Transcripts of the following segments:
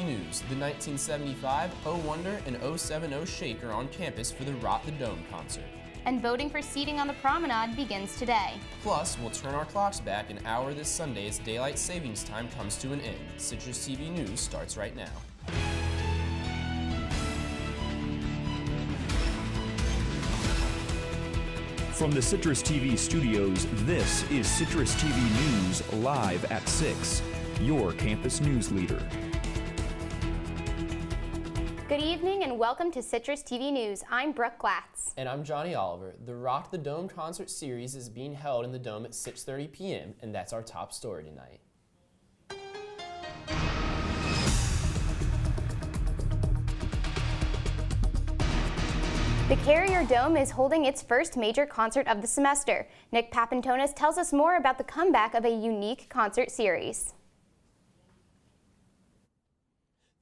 TV News. The 1975, Oh Wonder, and Oh 70 Shake are on campus for the Rock the Dome concert. And voting for seating on the promenade begins today. Plus, we'll turn our clocks back an hour this Sunday as daylight savings time comes to an end. Citrus TV News starts right now. From the Citrus TV studios, this is Citrus TV News live at 6, your campus news leader. Good evening and welcome to Citrus TV News. I'm Brooke Glatz. And I'm Johnny Oliver. The Rock the Dome concert series is being held in the Dome at 6:30 p.m., and that's our top story tonight. The Carrier Dome is holding its first major concert of the semester. Nick Papantonis tells us more about the comeback of a unique concert series.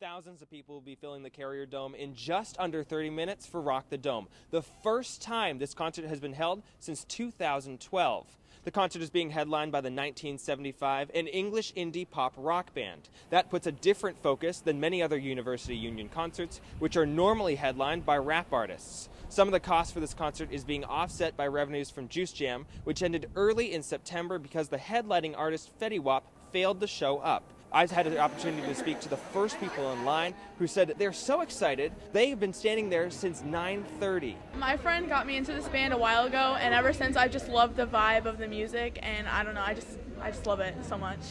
Thousands of people will be filling the Carrier Dome in just under 30 minutes for Rock the Dome, the first time this concert has been held since 2012. The concert is being headlined by the 1975 an English indie pop rock band. That puts a different focus than many other University Union concerts, which are normally headlined by rap artists. Some of the cost for this concert is being offset by revenues from Juice Jam, which ended early in September because the headlining artist Fetty Wap failed to show up. I had the opportunity to speak to the first people in line who said that they're so excited. They've been standing there since 9:30. My friend got me into this band a while ago, and ever since I've just loved the vibe of the music, and I don't know, I just love it so much.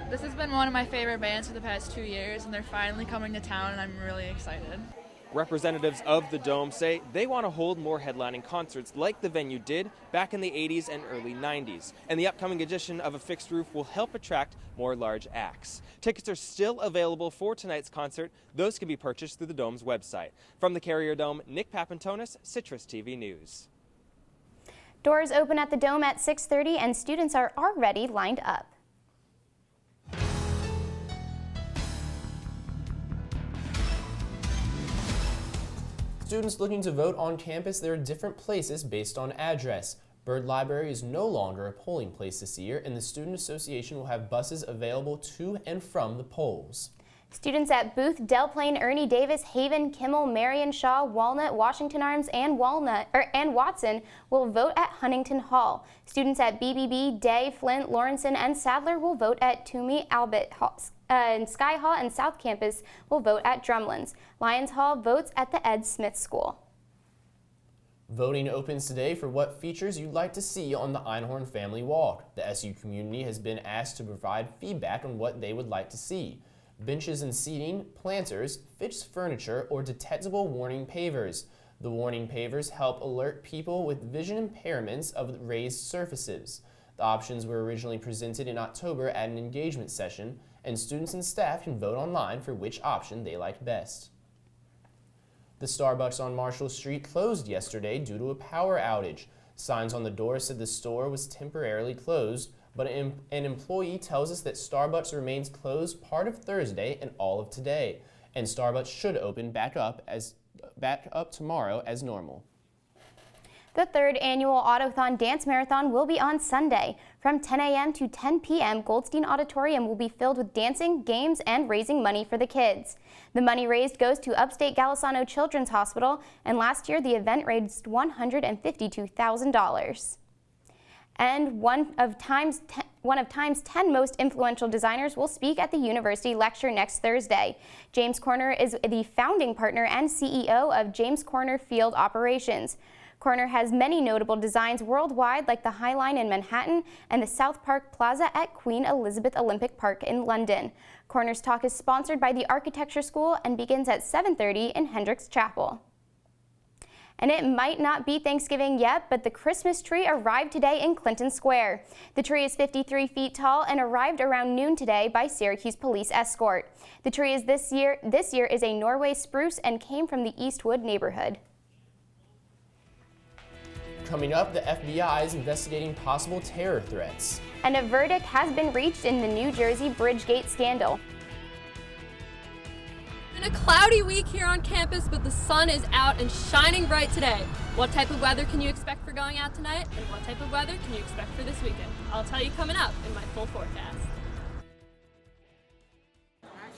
This has been one of my favorite bands for the past 2 years, and they're finally coming to town, and I'm really excited. Representatives of the Dome say they want to hold more headlining concerts like the venue did back in the 80s and early 90s. And the upcoming edition of A Fixed Roof will help attract more large acts. Tickets are still available for tonight's concert. Those can be purchased through the Dome's website. From the Carrier Dome, Nick Papantonis, Citrus TV News. Doors open at the Dome at 6:30 and students are already lined up. Students looking to vote on campus, there are different places based on address. Byrd Library is no longer a polling place this year, and the Student Association will have buses available to and from the polls. Students at Booth, Del Plaine, Ernie Davis, Haven, Kimmel, Marion, Shaw, Walnut, Washington Arms, and Watson will vote at Huntington Hall. Students at BBB, Day, Flint, Lawrenson, and Sadler will vote at Toomey, Albert Hall. And Sky Hall and South Campus will vote at Drumlins. Lyons Hall votes at the Ed Smith School. Voting opens today for what features you'd like to see on the Einhorn Family Walk. The SU community has been asked to provide feedback on what they would like to see. Benches and seating, planters, fixed furniture, or detectable warning pavers. The warning pavers help alert people with vision impairments of raised surfaces. The options were originally presented in October at an engagement session, and students and staff can vote online for which option they like best. The Starbucks on Marshall Street closed yesterday due to a power outage. Signs on the door said the store was temporarily closed, but an employee tells us that Starbucks remains closed part of Thursday and all of today, and Starbucks should open back up tomorrow as normal. The third annual Autothon Dance Marathon will be on Sunday. From 10 a.m. to 10 p.m., Goldstein Auditorium will be filled with dancing, games, and raising money for the kids. The money raised goes to Upstate Golisano Children's Hospital, and last year the event raised $152,000. And one of Time's 10 most influential designers will speak at the university lecture next Thursday. James Corner is the founding partner and CEO of James Corner Field Operations. Corner has many notable designs worldwide, like the High Line in Manhattan and the South Park Plaza at Queen Elizabeth Olympic Park in London. Corner's talk is sponsored by the Architecture School and begins at 7:30 in Hendricks Chapel. And it might not be Thanksgiving yet, but the Christmas tree arrived today in Clinton Square. The tree is 53 feet tall and arrived around noon today by Syracuse police escort. The tree is this year is a Norway spruce and came from the Eastwood neighborhood. Coming up, the FBI is investigating possible terror threats. And a verdict has been reached in the New Jersey Bridgegate scandal. It's been a cloudy week here on campus, but the sun is out and shining bright today. What type of weather can you expect for going out tonight, and what type of weather can you expect for this weekend? I'll tell you coming up in my full forecast.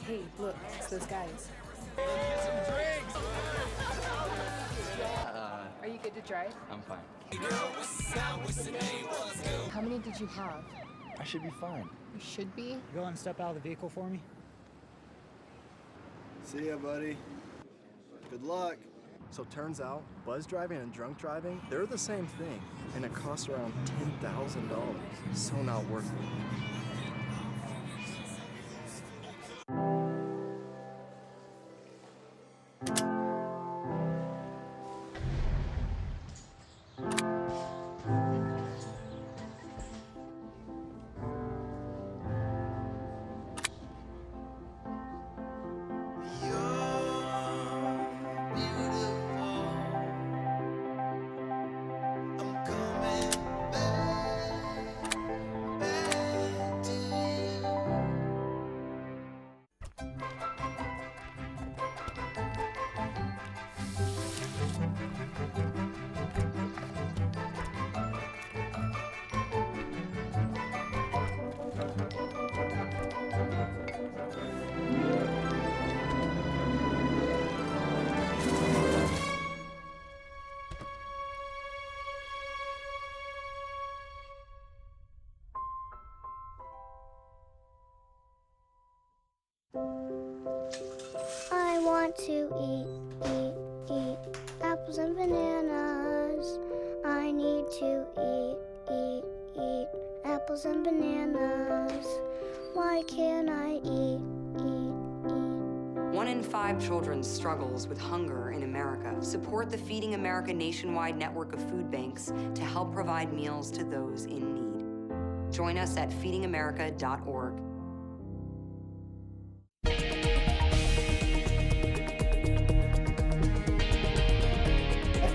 Hey, look, it's those guys. Are you good to drive? I'm fine. How many did you have? I should be fine. You should be. Go and step out of the vehicle for me. See ya, buddy. Good luck. So turns out, buzz driving and drunk driving, they're the same thing, and it costs around $10,000. So not worth it. I want to eat apples and bananas. I need to eat apples and bananas. Why can't I eat? 1 in 5 children struggles with hunger in America. Support the Feeding America nationwide network of food banks to help provide meals to those in need. Join us at feedingamerica.org.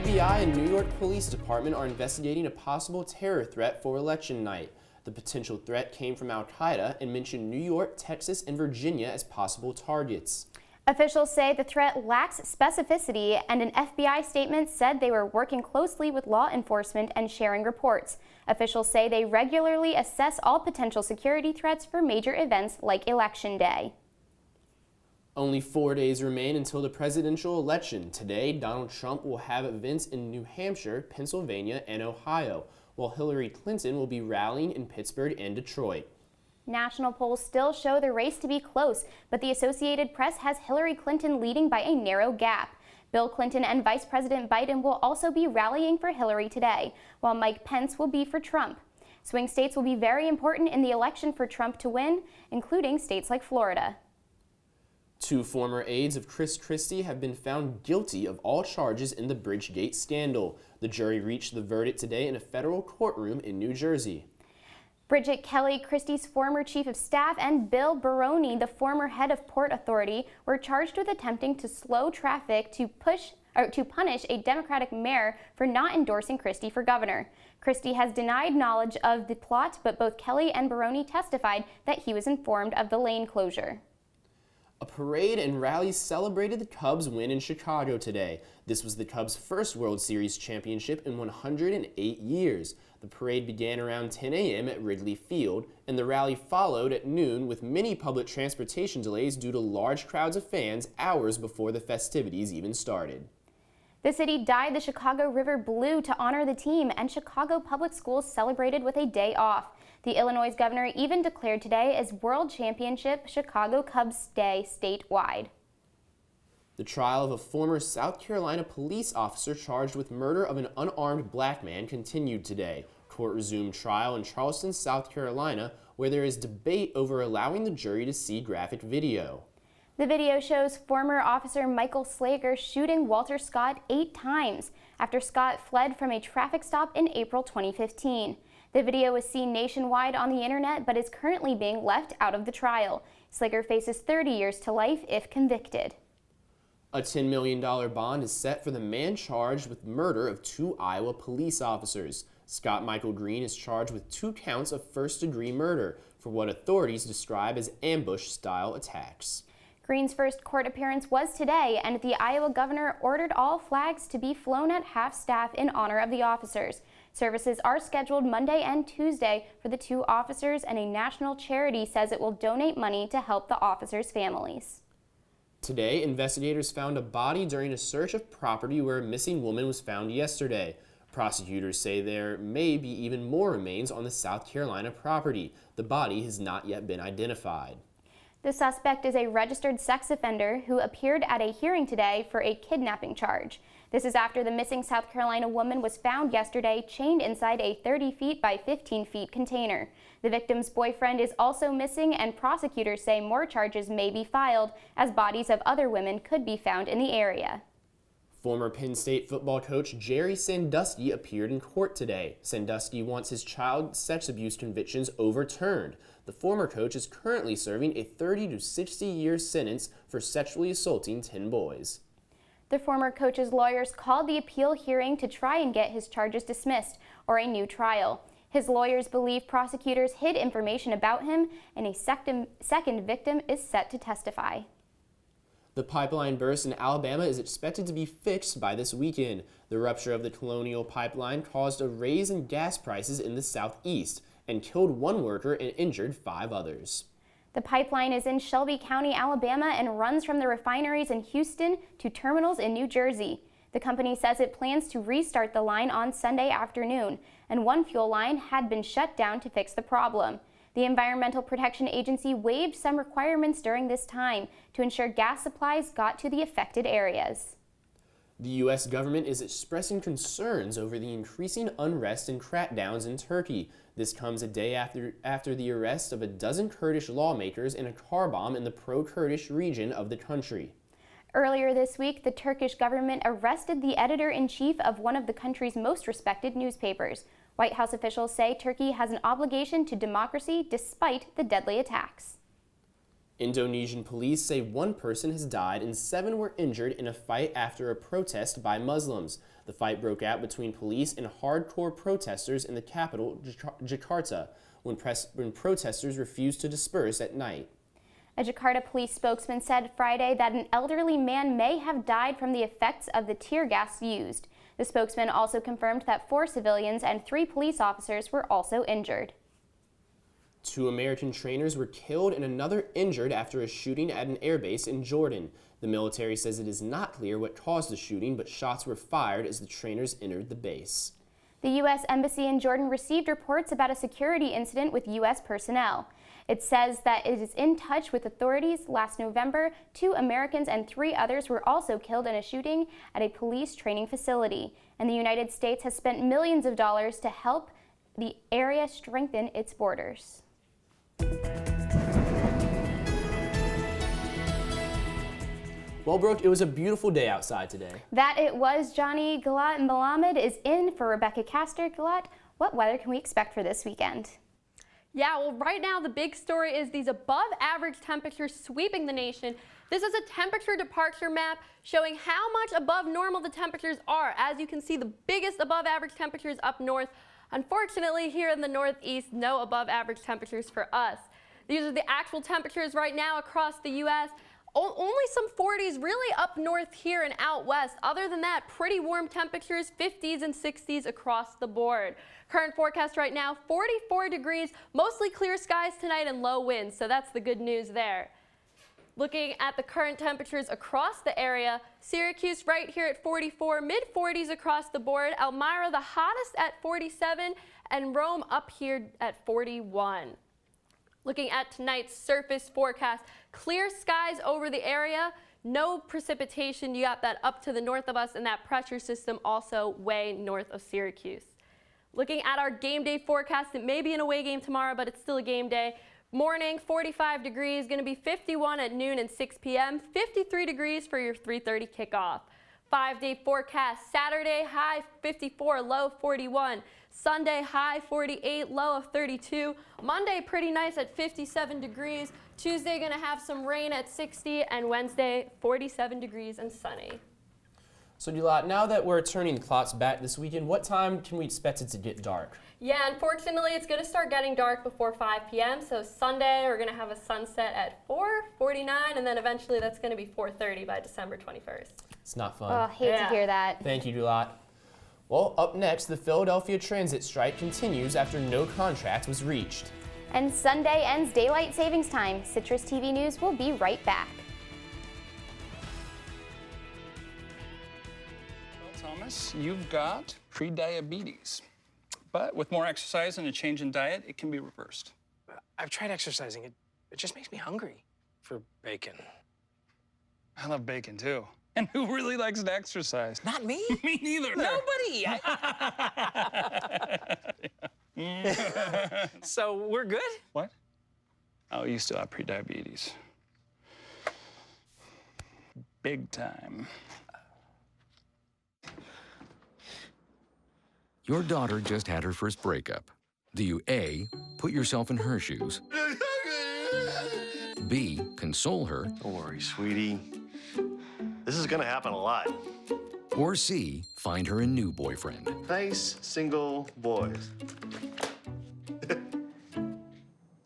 FBI and New York Police Department are investigating a possible terror threat for election night. The potential threat came from Al-Qaeda and mentioned New York, Texas, and Virginia as possible targets. Officials say the threat lacks specificity, and an FBI statement said they were working closely with law enforcement and sharing reports. Officials say they regularly assess all potential security threats for major events like Election Day. Only 4 days remain until the presidential election. Today, Donald Trump will have events in New Hampshire, Pennsylvania, and Ohio, while Hillary Clinton will be rallying in Pittsburgh and Detroit. National polls still show the race to be close, but the Associated Press has Hillary Clinton leading by a narrow gap. Bill Clinton and Vice President Biden will also be rallying for Hillary today, while Mike Pence will be for Trump. Swing states will be very important in the election for Trump to win, including states like Florida. 2 former aides of Chris Christie have been found guilty of all charges in the Bridgegate scandal. The jury reached the verdict today in a federal courtroom in New Jersey. Bridget Kelly, Christie's former chief of staff, and Bill Baroni, the former head of Port Authority, were charged with attempting to slow traffic to punish a Democratic mayor for not endorsing Christie for governor. Christie has denied knowledge of the plot, but both Kelly and Baroni testified that he was informed of the lane closure. A parade and rally celebrated the Cubs' win in Chicago today. This was the Cubs' first World Series championship in 108 years. The parade began around 10 a.m. at Wrigley Field, and the rally followed at noon with many public transportation delays due to large crowds of fans hours before the festivities even started. The city dyed the Chicago River blue to honor the team, and Chicago Public Schools celebrated with a day off. The Illinois governor even declared today as World Championship Chicago Cubs Day statewide. The trial of a former South Carolina police officer charged with murder of an unarmed black man continued today. Court resumed trial in Charleston, South Carolina, where there is debate over allowing the jury to see graphic video. The video shows former officer Michael Slager shooting Walter Scott 8 times after Scott fled from a traffic stop in April 2015. The video was seen nationwide on the internet but is currently being left out of the trial. Slager faces 30 years to life if convicted. A $10 million bond is set for the man charged with murder of 2 Iowa police officers. Scott Michael Green is charged with 2 counts of first-degree murder for what authorities describe as ambush-style attacks. Green's first court appearance was today, and the Iowa governor ordered all flags to be flown at half-staff in honor of the officers. Services are scheduled Monday and Tuesday for the 2 officers, and a national charity says it will donate money to help the officers' families. Today, investigators found a body during a search of property where a missing woman was found yesterday. Prosecutors say there may be even more remains on the South Carolina property. The body has not yet been identified. The suspect is a registered sex offender who appeared at a hearing today for a kidnapping charge. This is after the missing South Carolina woman was found yesterday chained inside a 30 feet by 15 feet container. The victim's boyfriend is also missing, and prosecutors say more charges may be filed as bodies of other women could be found in the area. Former Penn State football coach Jerry Sandusky appeared in court today. Sandusky wants his child sex abuse convictions overturned. The former coach is currently serving a 30 to 60-year sentence for sexually assaulting 10 boys. The former coach's lawyers called the appeal hearing to try and get his charges dismissed or a new trial. His lawyers believe prosecutors hid information about him, and a second victim is set to testify. The pipeline burst in Alabama is expected to be fixed by this weekend. The rupture of the Colonial Pipeline caused a raise in gas prices in the southeast and killed 1 worker and injured 5 others. The pipeline is in Shelby County, Alabama, and runs from the refineries in Houston to terminals in New Jersey. The company says it plans to restart the line on Sunday afternoon, and 1 fuel line had been shut down to fix the problem. The Environmental Protection Agency waived some requirements during this time to ensure gas supplies got to the affected areas. The U.S. government is expressing concerns over the increasing unrest and crackdowns in Turkey. This comes a day after the arrest of a dozen Kurdish lawmakers in a car bomb in the pro-Kurdish region of the country. Earlier this week, the Turkish government arrested the editor-in-chief of one of the country's most respected newspapers. White House officials say Turkey has an obligation to democracy despite the deadly attacks. Indonesian police say 1 person has died and 7 were injured in a fight after a protest by Muslims. The fight broke out between police and hardcore protesters in the capital, Jakarta, when protesters refused to disperse at night. A Jakarta police spokesman said Friday that an elderly man may have died from the effects of the tear gas used. The spokesman also confirmed that 4 civilians and 3 police officers were also injured. 2 American trainers were killed and another injured after a shooting at an airbase in Jordan. The military says it is not clear what caused the shooting, but shots were fired as the trainers entered the base. The U.S. Embassy in Jordan received reports about a security incident with U.S. personnel. It says that it is in touch with authorities. Last November, 2 Americans and 3 others were also killed in a shooting at a police training facility. And the United States has spent millions of dollars to help the area strengthen its borders. Well, Brooke, it was a beautiful day outside today. That it was, Johnny. Glatz Malamed is in for Rebecca Castor. Glatz, what weather can we expect for this weekend? Yeah, well, right now the big story is these above average temperatures sweeping the nation. This is a temperature departure map showing how much above normal the temperatures are. As you can see, the biggest above average temperatures up north. Unfortunately, here in the northeast, no above average temperatures for us. These are the actual temperatures right now across the U.S. Only some 40s really up north here and out west. Other than that, pretty warm temperatures, 50s and 60s across the board. Current forecast right now, 44 degrees, mostly clear skies tonight and low winds, so that's the good news there. Looking at the current temperatures across the area, Syracuse right here at 44, mid-40s across the board, Elmira the hottest at 47, and Rome up here at 41. Looking at tonight's surface forecast, clear skies over the area, no precipitation. You got that up to the north of us, and that pressure system also way north of Syracuse. Looking at our game day forecast, it may be an away game tomorrow, but it's still a game day. Morning, 45 degrees, going to be 51 at noon and 6 p.m., 53 degrees for your 3:30 kickoff. 5-day forecast, Saturday, high 54, low 41. Sunday, high 48, low of 32. Monday, pretty nice at 57 degrees. Tuesday, going to have some rain at 60, and Wednesday, 47 degrees and sunny. So, Glatz, now that we're turning the clocks back this weekend, what time can we expect it to get dark? Yeah, unfortunately, it's going to start getting dark before 5 p.m. So Sunday, we're going to have a sunset at 4:49, and then eventually that's going to be 4:30 by December 21st. It's not fun. Oh, hate to hear that. Thank you, Glatz. Well, up next, the Philadelphia transit strike continues after no contract was reached. And Sunday ends daylight savings time. Citrus TV News will be right back. Well, Thomas, you've got pre-diabetes. But with more exercise and a change in diet, it can be reversed. I've tried exercising. It just makes me hungry for bacon. I love bacon, too. And who really likes to exercise? Not me. Me neither. Nobody. So we're good? What? Oh, you still have pre-diabetes. Big time. Your daughter just had her first breakup. Do you A, put yourself in her shoes? B, console her? Don't worry, sweetie. This is gonna happen a lot. Or C, find her a new boyfriend? Nice, single boys. That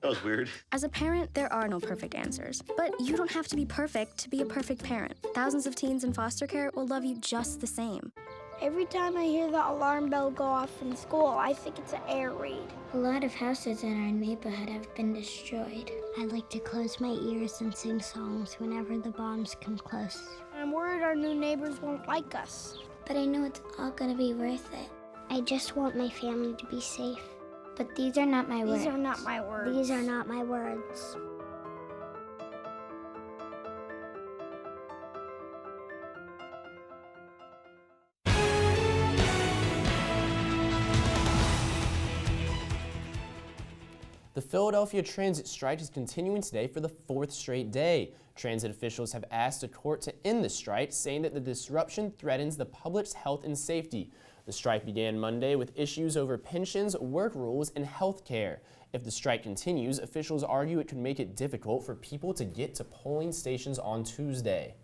was weird. As a parent, there are no perfect answers. But you don't have to be perfect to be a perfect parent. Thousands of teens in foster care will love you just the same. Every time I hear the alarm bell go off in school, I think it's an air raid. A lot of houses in our neighborhood have been destroyed. I like to close my ears and sing songs whenever the bombs come close. I'm worried our new neighbors won't like us. But I know it's all gonna be worth it. I just want my family to be safe. But these are not my words. These are not my words. These are not my words. The Philadelphia transit strike is continuing today for the 4th straight day. Transit officials have asked a court to end the strike, saying that the disruption threatens the public's health and safety. The strike began Monday with issues over pensions, work rules, and health care. If the strike continues, officials argue it could make it difficult for people to get to polling stations on Tuesday.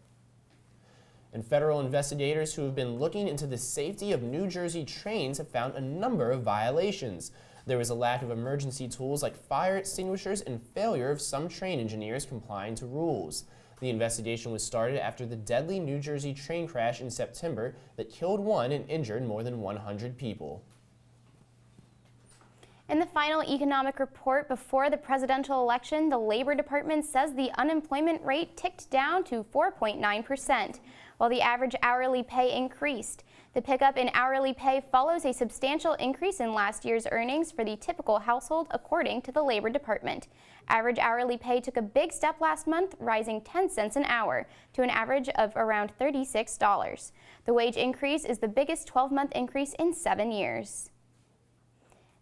And federal investigators who have been looking into the safety of New Jersey trains have found a number of violations. There was a lack of emergency tools like fire extinguishers and failure of some train engineers complying to rules. The investigation was started after the deadly New Jersey train crash in September that killed 1 and injured more than 100 people. In the final economic report before the presidential election, the Labor Department says the unemployment rate ticked down to 4.9%, while the average hourly pay increased. The pickup in hourly pay follows a substantial increase in last year's earnings for the typical household, according to the Labor Department. Average hourly pay took a big step last month, rising 10 cents an hour to an average of around $36. The wage increase is the biggest 12-month increase in 7 years.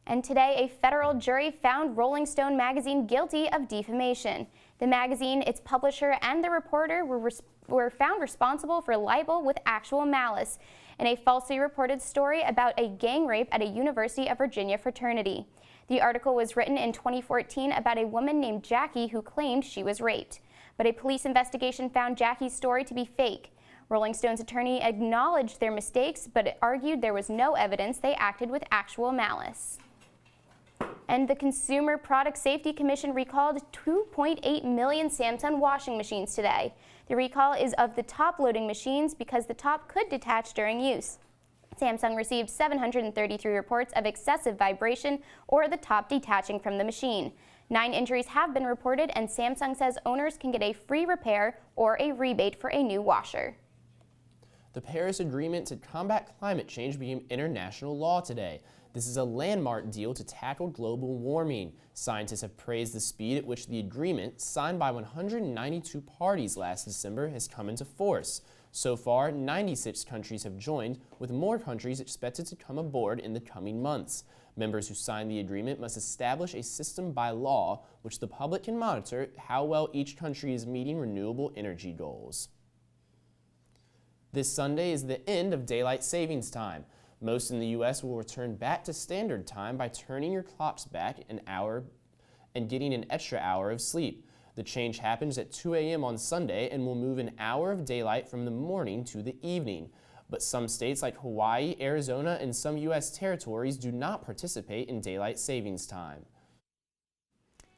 And today, a federal jury found Rolling Stone magazine guilty of defamation. The magazine, its publisher, and the reporter were found responsible for libel with actual malice in a falsely reported story about a gang rape at a University of Virginia fraternity. The article was written in 2014 about a woman named Jackie who claimed she was raped. But a police investigation found Jackie's story to be fake. Rolling Stone's attorney acknowledged their mistakes, but argued there was no evidence they acted with actual malice. And the Consumer Product Safety Commission recalled 2.8 million Samsung washing machines today. The recall is of the top-loading machines because the top could detach during use. Samsung received 733 reports of excessive vibration or the top detaching from the machine. 9 injuries have been reported, and Samsung says owners can get a free repair or a rebate for a new washer. The Paris Agreement to combat climate change became international law today. This is a landmark deal to tackle global warming. Scientists have praised the speed at which the agreement, signed by 192 parties last December, has come into force. So far, 96 countries have joined, with more countries expected to come aboard in the coming months. Members who sign the agreement must establish a system by law which the public can monitor how well each country is meeting renewable energy goals. This Sunday is the end of daylight savings time. Most in the U.S. will return back to standard time by turning your clocks back an hour and getting an extra hour of sleep. The change happens at 2 a.m. on Sunday and will move an hour of daylight from the morning to the evening. But some states like Hawaii, Arizona, and some U.S. territories do not participate in daylight savings time.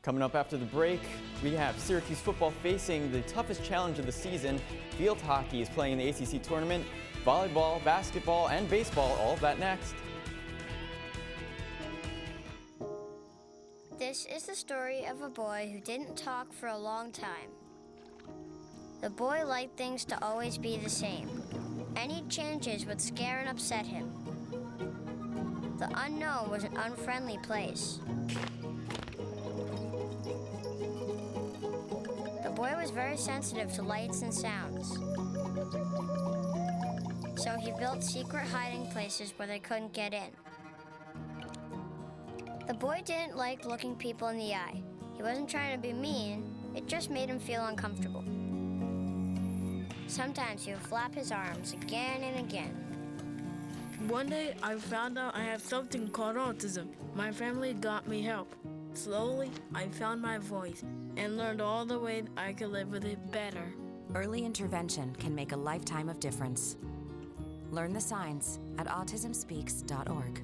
Coming up after the break, we have Syracuse football facing the toughest challenge of the season. Field hockey is playing in the ACC tournament. Volleyball, basketball, and baseball, all of that next. This is the story of a boy who didn't talk for a long time. The boy liked things to always be the same. Any changes would scare and upset him. The unknown was an unfriendly place. The boy was very sensitive to lights and sounds. So he built secret hiding places where they couldn't get in. The boy didn't like looking people in the eye. He wasn't trying to be mean, it just made him feel uncomfortable. Sometimes he would flap his arms again and again. One day, I found out I have something called autism. My family got me help. Slowly, I found my voice and learned all the ways I could live with it better. Early intervention can make a lifetime of difference. Learn the signs at autismspeaks.org.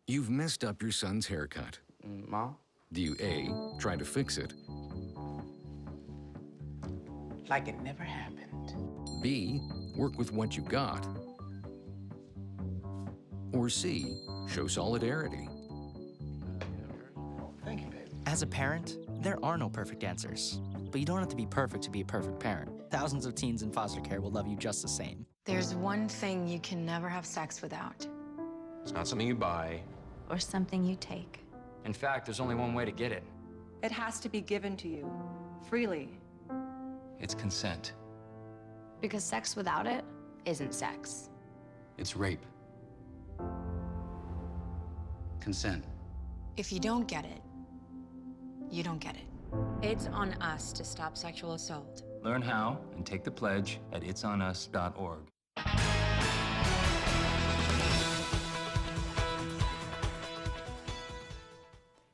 You've messed up your son's haircut. Mom? Do you A, try to fix it? Like it never happened. B, work with what you got? Or C, show solidarity? Thank you, baby. As a parent, there are no perfect answers. But you don't have to be perfect to be a perfect parent. Thousands of teens in foster care will love you just the same. There's one thing you can never have sex without. It's not something you buy. Or something you take. In fact, there's only one way to get it. It has to be given to you, freely. It's consent. Because sex without it isn't sex. It's rape. Consent. If you don't get it, you don't get it. It's on us to stop sexual assault. Learn how and take the pledge at itsonus.org.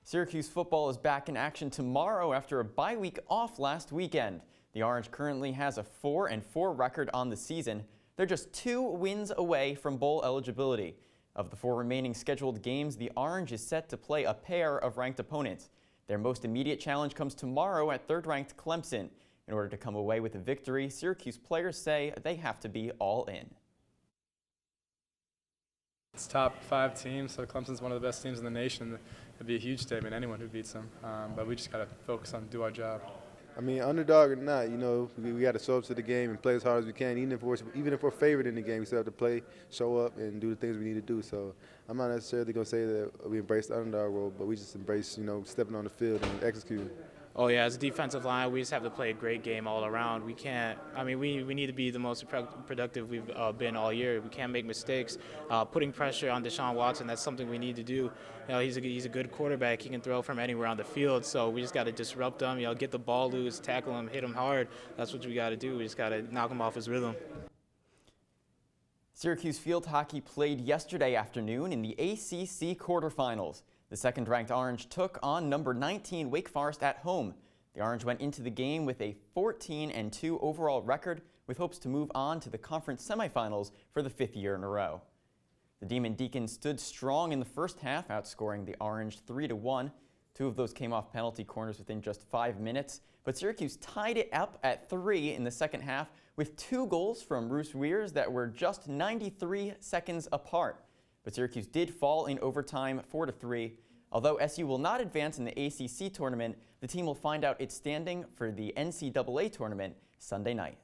Syracuse football is back in action tomorrow after a bye week off last weekend. The Orange currently has a 4-4 record on the season. They're just 2 wins away from bowl eligibility. Of the 4 remaining scheduled games, the Orange is set to play a pair of ranked opponents. Their most immediate challenge comes tomorrow at 3rd-ranked Clemson. In order to come away with a victory, Syracuse players say they have to be all in. It's top 5 teams, so Clemson's one of the best teams in the nation. It'd be a huge statement, anyone who beats them. But we just got to focus on do our job. I mean, underdog or not, you know, we got to show up to the game and play as hard as we can. Even if we're favored in the game, we still have to play, show up, and do the things we need to do. So I'm not necessarily going to say that we embrace the underdog role, but we just embrace, you know, stepping on the field and executing. Oh yeah, as a defensive line, we just have to play a great game all around. We can't. I mean, we need to be the most productive we've been all year. We can't make mistakes. Putting pressure on Deshaun Watson, that's something we need to do. You know, he's a good quarterback. He can throw from anywhere on the field. So we just got to disrupt him. You know, get the ball loose, tackle him, hit him hard. That's what we got to do. We just got to knock him off his rhythm. Syracuse field hockey played yesterday afternoon in the ACC quarterfinals. The 2nd-ranked Orange took on number 19 Wake Forest at home. The Orange went into the game with a 14-2 overall record with hopes to move on to the conference semifinals for the 5th year in a row. The Demon Deacons stood strong in the first half, outscoring the Orange 3-1. 2 of those came off penalty corners within just 5 minutes, but Syracuse tied it up at 3 in the second half with 2 goals from Roos Weirs that were just 93 seconds apart. But Syracuse did fall in overtime 4-3. Although SU will not advance in the ACC tournament, the team will find out its standing for the NCAA tournament Sunday night.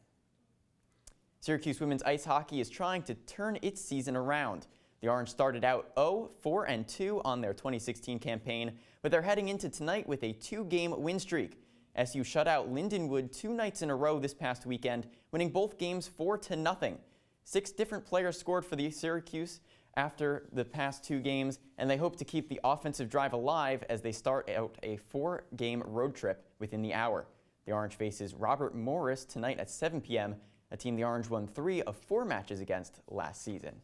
Syracuse women's ice hockey is trying to turn its season around. The Orange started out 0-4-2 on their 2016 campaign, but they're heading into tonight with a 2-game win streak. SU shut out Lindenwood 2 nights in a row this past weekend, winning both games 4-0. 6 different players scored for the Syracuse after the past 2 games, and they hope to keep the offensive drive alive as they start out a 4-game road trip within the hour. The Orange faces Robert Morris tonight at 7 p.m., a team the Orange won 3 of 4 matches against last season.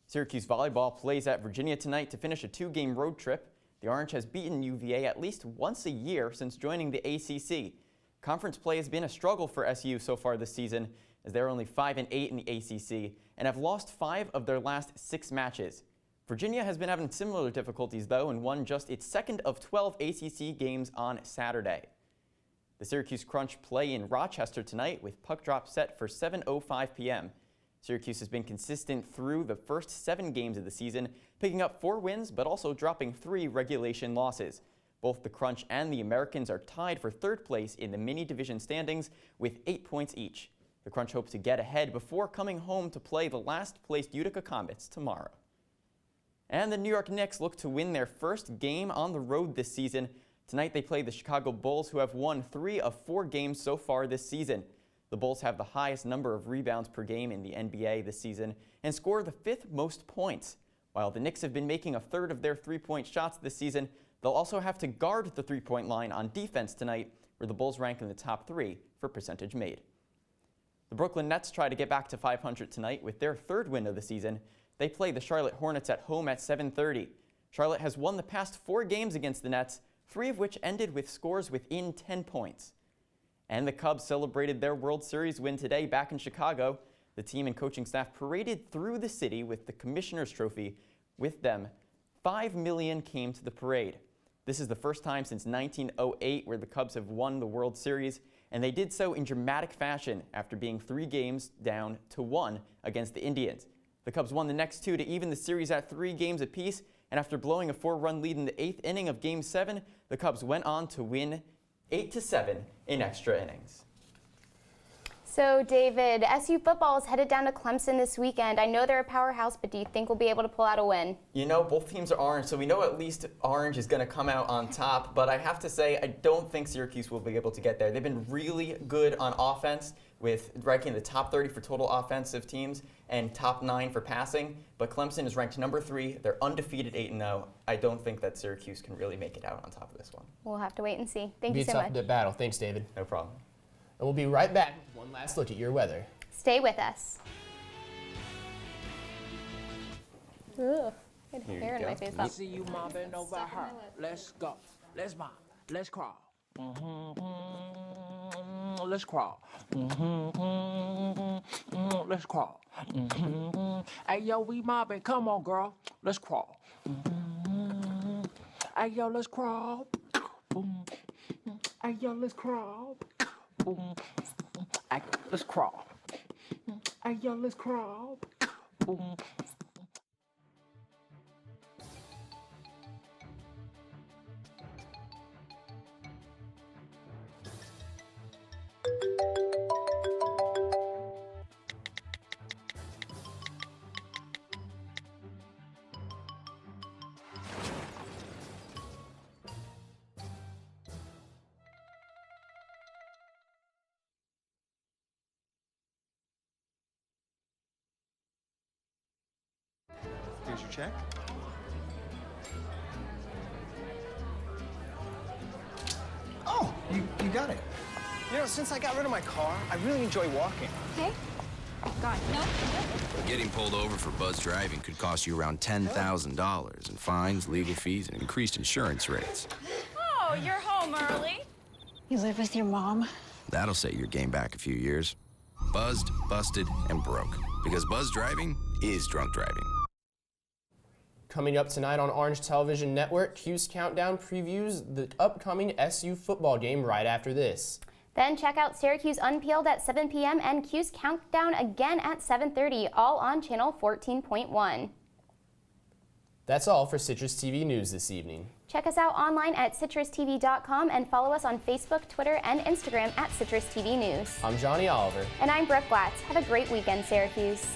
Syracuse volleyball plays at Virginia tonight to finish a 2-game road trip. The Orange has beaten UVA at least once a year since joining the ACC. Conference play has been a struggle for SU so far this season, as they're only 5-8 in the ACC and have lost 5 of their last 6 matches. Virginia has been having similar difficulties, though, and won just its second of 12 ACC games on Saturday. The Syracuse Crunch play in Rochester tonight with puck drop set for 7:05 p.m. Syracuse has been consistent through the first 7 games of the season, picking up 4 wins but also dropping 3 regulation losses. Both the Crunch and the Americans are tied for 3rd place in the mini-division standings with 8 points each. The Crunch hopes to get ahead before coming home to play the last-placed Utica Comets tomorrow. And the New York Knicks look to win their first game on the road this season. Tonight they play the Chicago Bulls, who have won 3 of 4 games so far this season. The Bulls have the highest number of rebounds per game in the NBA this season and score the 5th most points. While the Knicks have been making a third of their 3-point shots this season, they'll also have to guard the 3-point line on defense tonight, where the Bulls rank in the top 3 for percentage made. The Brooklyn Nets try to get back to 500 tonight with their 3rd win of the season. They play the Charlotte Hornets at home at 7:30. Charlotte has won the past 4 games against the Nets, 3 of which ended with scores within 10 points. And the Cubs celebrated their World Series win today back in Chicago. The team and coaching staff paraded through the city with the Commissioner's Trophy. With them, 5 million came to the parade. This is the first time since 1908 where the Cubs have won the World Series, and they did so in dramatic fashion after being 3 games down to 1 against the Indians. The Cubs won the next 2 to even the series at 3 games apiece, and after blowing a 4-run lead in the 8th inning of Game 7, the Cubs went on to win 8-7 in extra innings. So, David, SU football is headed down to Clemson this weekend. I know they're a powerhouse, but do you think we'll be able to pull out a win? You know, both teams are orange, so we know at least orange is going to come out on top. But I have to say, I don't think Syracuse will be able to get there. They've been really good on offense, with ranking the top 30 for total offensive teams and top 9 for passing. But Clemson is ranked number 3. They're undefeated 8-0. I don't think that Syracuse can really make it out on top of this one. We'll have to wait and see. Thank you so much. much. Be a tough battle. Thanks, David. No problem. And we'll be right back with one last look at your weather. Stay with us. Ugh, good hair in my face. I see you mobbing over her. Let's go. Let's mob. Let's crawl. Let's crawl. Let's crawl. Hey, yo, we mobbing. Come on, girl. Let's crawl. Hey, yo, let's crawl. Hey, yo, let's crawl. Hey, let's crawl. Hey, yo, let's crawl. Here's your check. Oh, you got it. You know, since I got rid of my car, I really enjoy walking. Okay. God, no. Getting pulled over for buzz driving could cost you around $10,000 in fines, legal fees, and increased insurance rates. Oh, you're home early. You live with your mom? That'll set your game back a few years. Buzzed, busted, and broke. Because buzz driving is drunk driving. Coming up tonight on Orange Television Network, Q's Countdown previews the upcoming SU football game right after this. Then check out Syracuse Unpeeled at 7 p.m. and Q's Countdown again at 7:30, all on channel 14.1. That's all for Citrus TV News this evening. Check us out online at CitrusTV.com and follow us on Facebook, Twitter, and Instagram at CitrusTV News. I'm Johnny Oliver. And I'm Brooke Glatz. Have a great weekend, Syracuse.